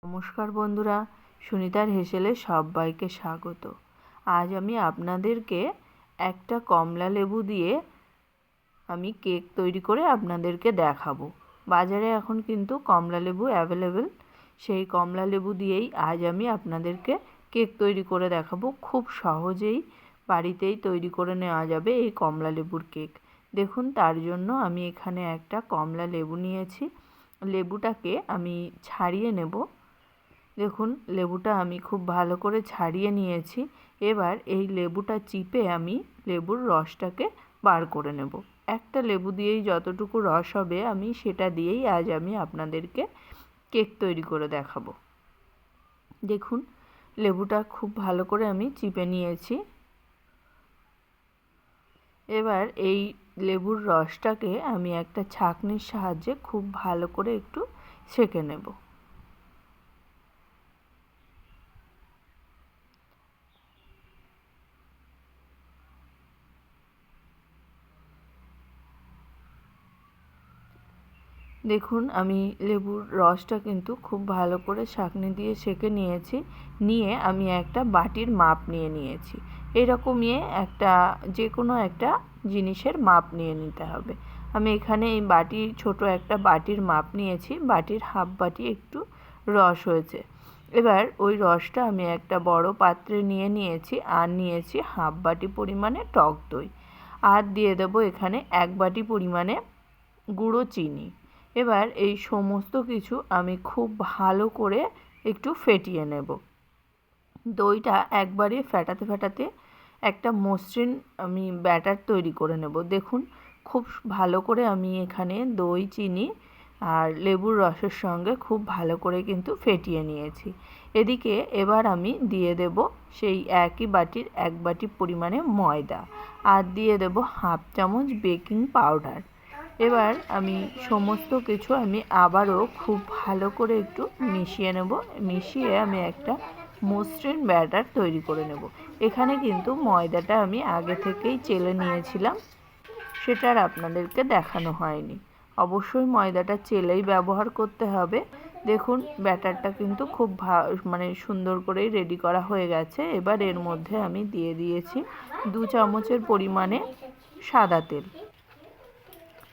নমস্কার বন্ধুরা, সুনিতার হেসেলে সবাইকে স্বাগত। আজ আমি আপনাদেরকে একটা কমলা লেবু দিয়ে আমি কেক তৈরি করে আপনাদেরকে দেখাবো। বাজারে এখন কিন্তু কমলা লেবু অ্যাভেলেবেল। সেই কমলা লেবু দিয়েই আজ আমি আপনাদেরকে কেক তৈরি করে দেখাবো। খুব সহজেই বাড়িতেই তৈরি করে নেওয়া যাবে এই কমলা লেবুর কেক। দেখুন, তার জন্য আমি এখানে একটা কমলা লেবু নিয়েছি। লেবুটাকে আমি ছাড়িয়ে নেব। দেখুন, লেবুটা আমি খুব ভালো করে ছাড়িয়ে নিয়েছি। এবার এই লেবুটা চিপে আমি লেবুর রসটাকে বার করে নেব। একটা লেবু দিয়েই যতটুকু রস হবে আমি সেটা দিয়েই আজ আমি আপনাদেরকে কেক তৈরি করে দেখাবো। দেখুন, লেবুটা খুব ভালো করে আমি চিপে নিয়েছি। এবার এই লেবুর রসটাকে আমি একটা ছাঁকনির সাহায্যে খুব ভালো করে একটু ছেঁকে নেব। দেখুন, আমি লেবুর রসটা কিন্তু খুব ভালো করে ছাঁকনি দিয়ে ছেঁকে নিয়েছি। নিয়ে আমি একটা বাটির মাপ নিয়ে নিয়েছি। এরকমই একটা যে কোনো একটা জিনিসের মাপ নিয়ে নিতে হবে। আমি এখানে এই ছোট একটা বাটির মাপ নিয়েছি। বাটির হাফ বাটি একটু রস হয়েছে। এবার ওই রসটা আমি একটা বড় পাত্রে নিয়ে নিয়েছি। আর নিয়েছি হাফ বাটি পরিমাণে টক দই। আর দিয়ে দেবো এখানে 1 বাটি পরিমাণে গুঁড়ো চিনি। এবার এই সমস্ত কিছু আমি খুব ভালো করে একটু ফেটিয়ে নেব। দইটা একবারে ফেটাতে একটা মসৃণ আমি ব্যাটার তৈরি করে নেব। দেখুন, খুব ভালো করে আমি এখানে দই, চিনি আর লেবুর রসের সঙ্গে খুব ভালো করে কিন্তু ফেটিয়ে নিয়েছি। এদিকে এবার আমি দিয়ে দেব সেই একই বাটির 1 বাটি পরিমাণে ময়দা। আর দিয়ে দেব হাফ চামচ বেকিং পাউডার। এবার আমি সমস্ত কিছু আবারও খুব ভালো করে একটু মিশিয়ে নেব। মিশিয়ে আমি একটা মসৃণ ব্যাটার তৈরি করে নেব। এখানে কিন্তু ময়দাটা আমি আগে থেকেই চেলে নিয়েছিলাম, সেটা আর আপনাদেরকে দেখানো হয়নি। অবশ্যই ময়দাটা চেলেই ব্যবহার করতে হবে। দেখুন, ব্যাটারটা কিন্তু খুব সুন্দর করেই রেডি করা হয়ে গেছে। এবার এর মধ্যে আমি দিয়ে দিয়েছি 2 চামচের পরিমাণে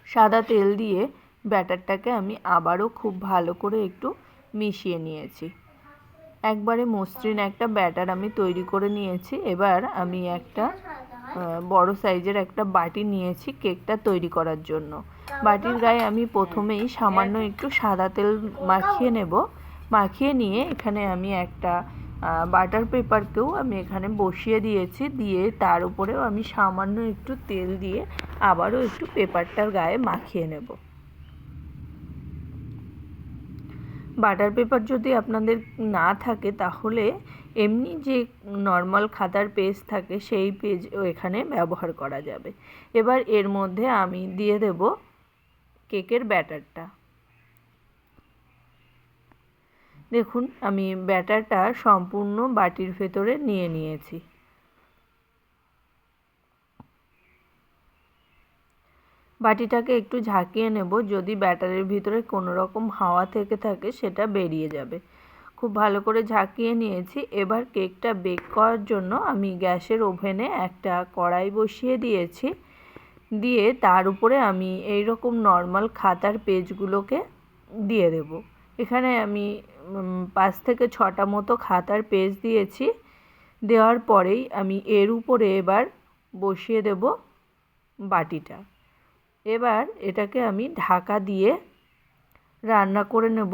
সাদা তেল দিয়ে ব্যাটারটাকে আমি আবারও খুব ভালো করে একটু মিশিয়ে নিয়েছি। একবারে মসৃণ একটা ব্যাটার আমি তৈরি করে নিয়েছি। এবার আমি একটা বড় সাইজের একটা বাটি নিয়েছি কেকটা তৈরি করার জন্য। বাটির গায়ে আমি প্রথমেই সামান্য একটু সাদা তেল মাখিয়ে নেব। মাখিয়ে নিয়ে এখানে আমি একটা বাটার পেপারকেও আমি এখানে বসিয়ে দিয়েছি। দিয়ে তার উপরেও আমি সামান্য একটু তেল দিয়ে আবারও একটু পেপারটার গায়ে মাখিয়ে নেব। বাটার পেপার যদি আপনাদের না থাকে তাহলে এমনি যে নর্মাল খাতার পেজ থাকে সেই পেজও এখানে ব্যবহার করা যাবে। এবার এর মধ্যে আমি দিয়ে দেব কেকের ব্যাটারটা। দেখুন, আমি ব্যাটারটা সম্পূর্ণ বাটির ভেতরে নিয়ে নিয়েছি। বাটিটাকে একটু ঝাঁকিয়ে নেব, যদি ব্যাটারের ভিতরে কোনো রকম হাওয়া থেকে থাকে সেটা বেরিয়ে যাবে। খুব ভালো করে ঝাঁকিয়ে নিয়েছি। এবার কেকটা বেক করার জন্য আমি গ্যাসের ওভেনে একটা কড়াই বসিয়ে দিয়েছি। দিয়ে তার উপরে আমি এই রকম নর্মাল খাতার পেজগুলোকে দিয়ে দেব। এখানে আমি 5 থেকে 6টা মতো খাতার পেজ দিয়েছি। দেওয়ার পরেই আমি এর উপরে এবার বসিয়ে দেব বাটিটা। এবার এটাকে আমি ঢাকা দিয়ে রান্না করে নেব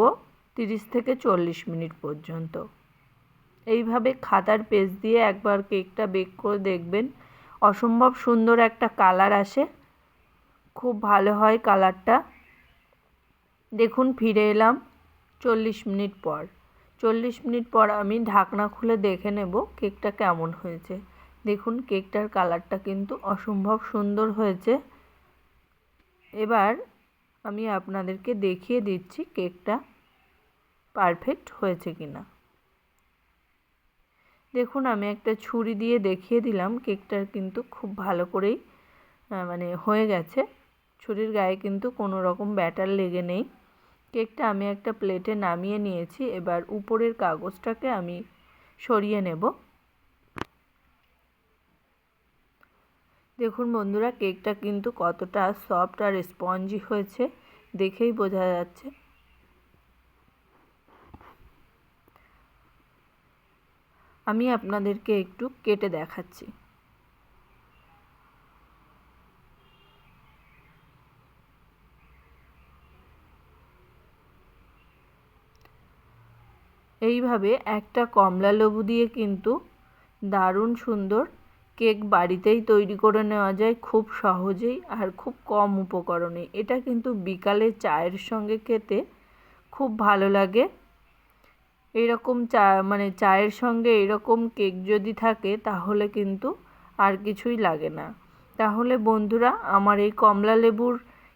30 থেকে 40 মিনিট পর্যন্ত। এইভাবে খাতার পেজ দিয়ে একবার কেকটা বেক করে দেখবেন, অসম্ভব সুন্দর একটা কালার আসে, খুব ভালো হয় কালারটা। দেখুন, ফিরে এলাম 40 মিনিট পর। 40 মিনিট পর আমি ঢাকনা খুলে দেখে নেব কেকটা কেমন হয়েছে। দেখুন, কেকটার কালারটা কিন্তু অসম্ভব সুন্দর হয়েছে। এবার আমি আপনাদেরকে দেখিয়ে দিচ্ছি কেকটা পারফেক্ট হয়েছে কিনা। দেখুন, আমি একটা ছুরি দিয়ে দেখিয়ে দিলাম কেকটার কিন্তু খুব ভালো করেই হয়ে গেছে। ছুরির গায়ে কিন্তু কোনো রকম ব্যাটার লেগে নেই। কেকটা আমি একটা প্লেটে নামিয়ে নিয়েছি। এবার উপরের কাগজটাকে আমি সরিয়ে নেব। দেখুন বন্ধুরা, কেকটা কিন্তু কতটা সফট আর স্পঞ্জি হয়েছে দেখেই বোঝা যাচ্ছে। আমি আপনাদেরকে একটু কেটে দেখাচ্ছি। এইভাবে একটা কমলা লেবু দিয়ে কিন্তু দারুণ সুন্দর কেক বাড়িতেই তৈরি করে নেওয়া যায় খুব সহজেই আর খুব কম উপকরণে। এটা কিন্তু বিকালে চায়ের সঙ্গে খেতে খুব ভালো লাগে। এরকম চায়ের সঙ্গে এরকম কেক যদি থাকে তাহলে কিন্তু আর কিছুই লাগে না। তাহলে বন্ধুরা, আমার এই কমলা লেবুর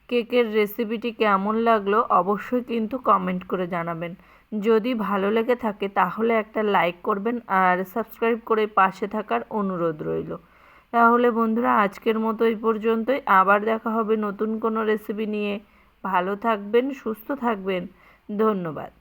কেকের রেসিপিটি কেমন লাগলো অবশ্যই কিন্তু কমেন্ট করে জানাবেন। যদি ভালো লেগে থাকে তাহলে একটা লাইক করবেন আর সাবস্ক্রাইব করে পাশে থাকার অনুরোধ রইল। তাহলে বন্ধুরা, আজকের মতো এই পর্যন্তই। আবার দেখা হবে নতুন কোনো রেসিপি নিয়ে। ভালো থাকবেন, সুস্থ থাকবেন। ধন্যবাদ।